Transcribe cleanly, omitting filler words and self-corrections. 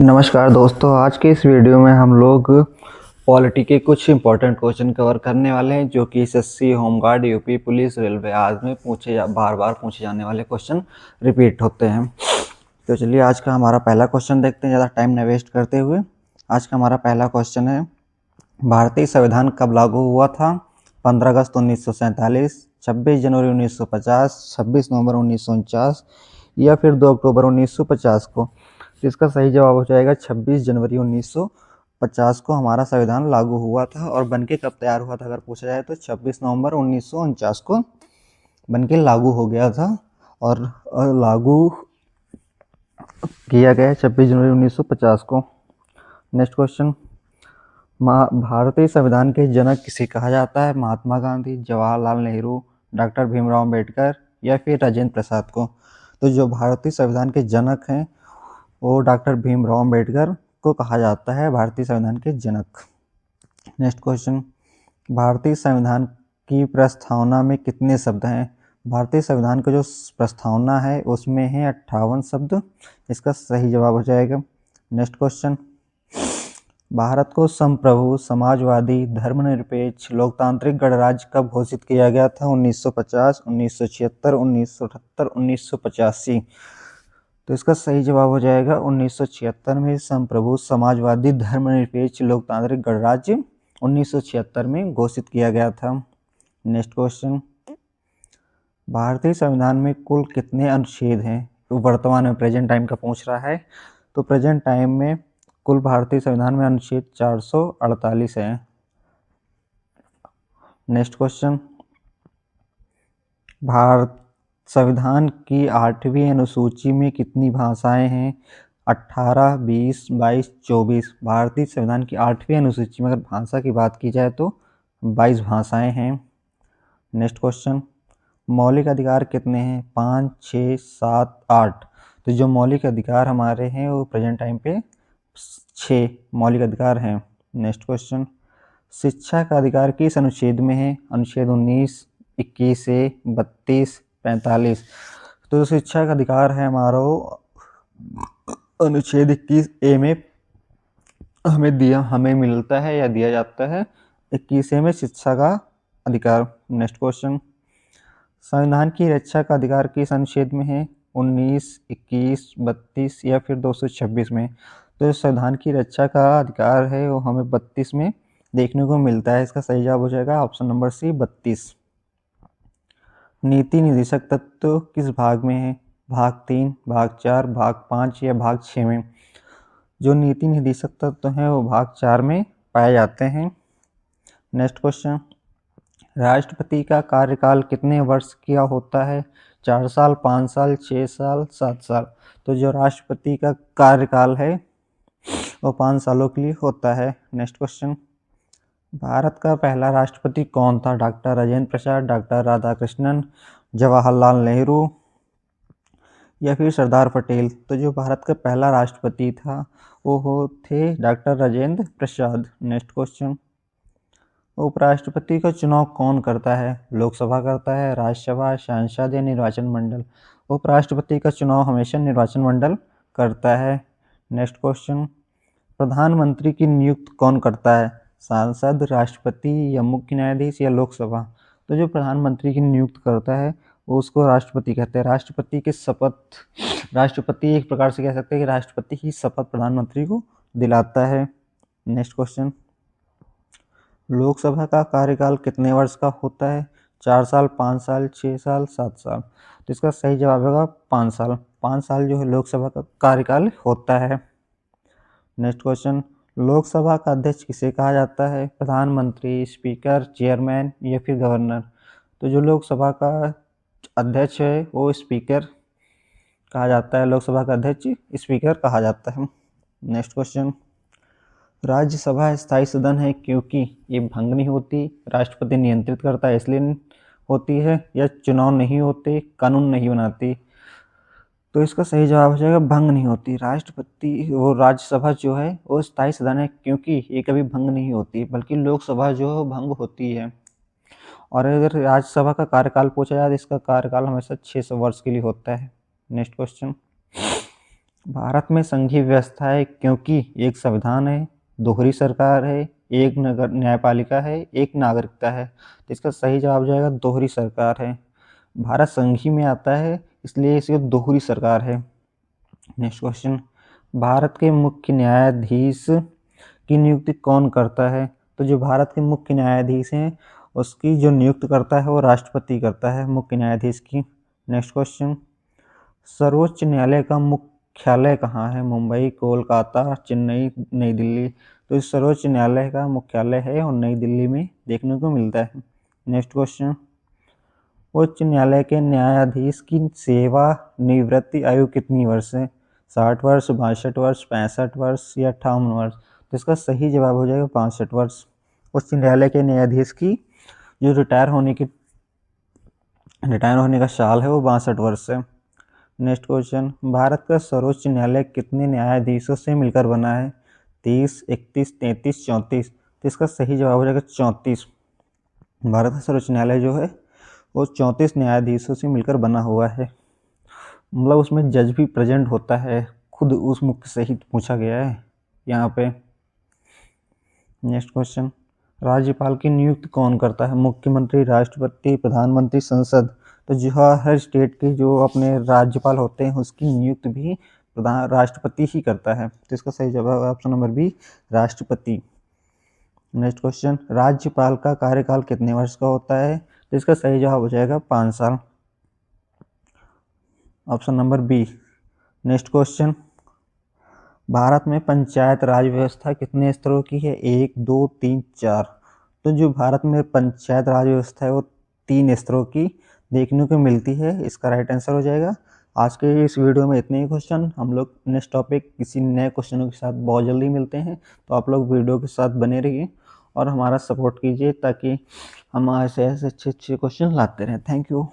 नमस्कार दोस्तों, आज के इस वीडियो में हम लोग पॉलिटी के कुछ इंपॉर्टेंट क्वेश्चन कवर करने वाले हैं जो कि SSC, home guard, UP police, railway आज में बार बार पूछे जाने वाले क्वेश्चन रिपीट होते हैं। तो चलिए आज का हमारा पहला क्वेश्चन देखते हैं, ज़्यादा टाइम न वेस्ट करते हुए। आज का हमारा पहला क्वेश्चन है, भारतीय संविधान कब लागू हुआ था? 15 अगस्त 1947, 26 जनवरी 1950, 26 नवंबर 1949 या फिर 2 अक्टूबर 1950 को। तो इसका सही जवाब हो जाएगा 26 जनवरी 1950 को हमारा संविधान लागू हुआ था। और बनके कब तैयार हुआ था अगर पूछा जाए तो 26 नवंबर 1949 को बनके लागू हो गया था और लागू किया गया 26 जनवरी 1950 को। नेक्स्ट क्वेश्चन, भारतीय संविधान के जनक किसे कहा जाता है? महात्मा गांधी, जवाहरलाल नेहरू, डॉक्टर भीमराव अम्बेडकर या फिर राजेंद्र प्रसाद को। तो जो भारतीय संविधान के जनक हैं वो डॉक्टर भीमराव अम्बेडकर को कहा जाता है भारतीय संविधान के जनक। नेक्स्ट क्वेश्चन, भारतीय संविधान की प्रस्तावना में कितने शब्द हैं? भारतीय संविधान का जो प्रस्तावना है उसमें है 58 शब्द। इसका सही जवाब हो जाएगा। नेक्स्ट क्वेश्चन, भारत को संप्रभु, समाजवादी, धर्मनिरपेक्ष, लोकतांत्रिक गणराज्य कब घोषित किया गया था? 1950, 1976, 1978, 1985। तो इसका सही जवाब हो जाएगा 1976 में संप्रभु, समाजवादी, धर्मनिरपेक्ष, लोकतांत्रिक गणराज्य 1976 में घोषित किया गया था। नेक्स्ट क्वेश्चन, भारतीय संविधान में कुल कितने अनुच्छेद हैं? तो वर्तमान में प्रेजेंट टाइम का पूछ रहा है। तो प्रेजेंट टाइम में कुल भारतीय संविधान में अनुच्छेद 448 है। नेक्स्ट क्वेश्चन, भारत संविधान की 8वीं अनुसूची में कितनी भाषाएं हैं? 18, 20, 22, 24। भारतीय संविधान की 8वीं अनुसूची में अगर भाषा की बात की जाए तो 22 भाषाएं हैं। नेक्स्ट क्वेश्चन, मौलिक अधिकार कितने हैं? 5, 6, 7, 8। तो जो मौलिक अधिकार हमारे हैं वो प्रेजेंट टाइम पे 6 मौलिक अधिकार हैं। नेक्स्ट क्वेश्चन, शिक्षा का अधिकार किस अनुच्छेद में है? अनुच्छेद 19, 21 से 32, 45। तो शिक्षा का अधिकार है हमारा अनुच्छेद 21A में हमें मिलता है या दिया जाता है 21A में शिक्षा का अधिकार। नेक्स्ट क्वेश्चन, संविधान की रक्षा का अधिकार किस अनुच्छेद में है? 19, 21, 32 या फिर 226 में। तो संविधान की रक्षा का अधिकार है वो हमें 32 में देखने को मिलता है। इसका सही जवाब हो जाएगा ऑप्शन नंबर सी, 32। नीति निर्देशक तत्व किस भाग में है? भाग 3, भाग 4, भाग 5 या भाग 6 में। जो नीति निर्देशक तत्व हैं वो भाग 4 में पाए जाते हैं। नेक्स्ट क्वेश्चन, राष्ट्रपति का कार्यकाल कितने वर्ष का होता है? 4 साल, 5 साल, 6 साल, 7 साल। तो जो राष्ट्रपति का कार्यकाल है वो 5 सालों के लिए होता है। नेक्स्ट क्वेश्चन, भारत का पहला राष्ट्रपति कौन था? डॉक्टर राजेंद्र प्रसाद, डॉक्टर राधाकृष्णन, जवाहरलाल नेहरू या फिर सरदार पटेल। तो जो भारत का पहला राष्ट्रपति था वो थे doctor Rajendra Prasad. Next question, उपराष्ट्रपति का चुनाव कौन करता है? लोकसभा करता है, राज्यसभा, सांसद या निर्वाचन मंडल। उपराष्ट्रपति का चुनाव हमेशा निर्वाचन मंडल करता है। नेक्स्ट क्वेश्चन, प्रधानमंत्री की नियुक्ति कौन करता है? सांसद, राष्ट्रपति या मुख्य न्यायाधीश या लोकसभा। तो जो प्रधानमंत्री की नियुक्ति करता है वो उसको राष्ट्रपति कहते हैं। राष्ट्रपति एक प्रकार से कह सकते हैं कि राष्ट्रपति ही शपथ प्रधानमंत्री को दिलाता है। नेक्स्ट क्वेश्चन, लोकसभा का कार्यकाल कितने वर्ष का होता है? 4 साल, 5 साल, 6 साल, 7 साल। तो इसका सही जवाब होगा 5 साल। 5 साल जो है लोकसभा का कार्यकाल होता है। नेक्स्ट क्वेश्चन, लोकसभा का अध्यक्ष किसे कहा जाता है? प्रधानमंत्री, स्पीकर, चेयरमैन या फिर गवर्नर। तो जो लोकसभा का अध्यक्ष है वो स्पीकर कहा जाता है। लोकसभा का अध्यक्ष स्पीकर कहा जाता है। नेक्स्ट क्वेश्चन, राज्यसभा स्थायी सदन है क्योंकि ये भंग नहीं होती, राष्ट्रपति नियंत्रित करता है इसलिए होती है, या चुनाव नहीं होते, कानून नहीं बनाती। तो इसका सही जवाब हो जाएगा भंग नहीं होती। राज्यसभा जो है वो स्थायी सदन है क्योंकि ये कभी भंग नहीं होती, बल्कि लोकसभा जो है भंग होती है। और अगर राज्यसभा का कार्यकाल पूछा जाए तो इसका कार्यकाल हमेशा 600 वर्ष के लिए होता है। नेक्स्ट क्वेश्चन, भारत में संघीय व्यवस्था है क्योंकि एक संविधान है, दोहरी सरकार है, एक नगर न्यायपालिका है, एक नागरिकता है। तो इसका सही जवाब हो जाएगा दोहरी सरकार है। भारत संघीय में आता है इसलिए इसकी दोहरी सरकार है। नेक्स्ट क्वेश्चन, भारत के मुख्य न्यायाधीश की नियुक्ति कौन करता है? तो जो भारत के मुख्य न्यायाधीश हैं उसकी जो नियुक्त करता है वो राष्ट्रपति करता है मुख्य न्यायाधीश की। नेक्स्ट क्वेश्चन, सर्वोच्च न्यायालय का मुख्यालय कहाँ है? मुंबई, कोलकाता, चेन्नई, नई दिल्ली। तो इस सर्वोच्च न्यायालय का मुख्यालय है और नई दिल्ली में देखने को मिलता है। नेक्स्ट क्वेश्चन, उच्च न्यायालय के न्यायाधीश की सेवा निवृत्ति आयु कितनी वर्ष है? 60 वर्ष, 62 वर्ष, 65 वर्ष या 58 वर्ष। तो इसका सही जवाब हो जाएगा 65 वर्ष। उच्च न्यायालय के न्यायाधीश की जो रिटायर होने का साल है वो 62 वर्ष है। नेक्स्ट क्वेश्चन, भारत का सर्वोच्च न्यायालय कितने न्यायाधीशों से मिलकर बना है? 30, 31, 33, 34। तो इसका सही जवाब हो जाएगा 34। भारत का सर्वोच्च न्यायालय जो है वो 34 न्यायाधीशों से मिलकर बना हुआ है। मतलब उसमें जज भी प्रेजेंट होता है, खुद उस मुख्य से ही पूछा गया है यहाँ पे। नेक्स्ट क्वेश्चन, राज्यपाल की नियुक्ति कौन करता है? मुख्यमंत्री, राष्ट्रपति, प्रधानमंत्री, संसद। तो जो हर स्टेट के जो अपने राज्यपाल होते हैं उसकी नियुक्ति भी राष्ट्रपति ही करता है। तो इसका सही जवाब ऑप्शन नंबर बी, राष्ट्रपति। नेक्स्ट क्वेश्चन, राज्यपाल का कार्यकाल कितने वर्ष का होता है? तो इसका सही जवाब हो जाएगा 5 साल, option number B. Next question, Bharat में पंचायत राज व्यवस्था कितने स्तरों की है? 1, 2, 3, 4। तो जो भारत में पंचायत राज व्यवस्था है वो 3 स्तरों की देखने को मिलती है। इसका राइट आंसर हो जाएगा। आज के इस वीडियो में इतने ही क्वेश्चन। हम लोग नेक्स्ट टॉपिक किसी नए क्वेश्चनों के साथ बहुत जल्दी मिलते हैं। तो आप लोग वीडियो के साथ बने रहिए और हमारा सपोर्ट कीजिए ताकि हम ऐसे अच्छे क्वेश्चन लाते रहें। Thank you.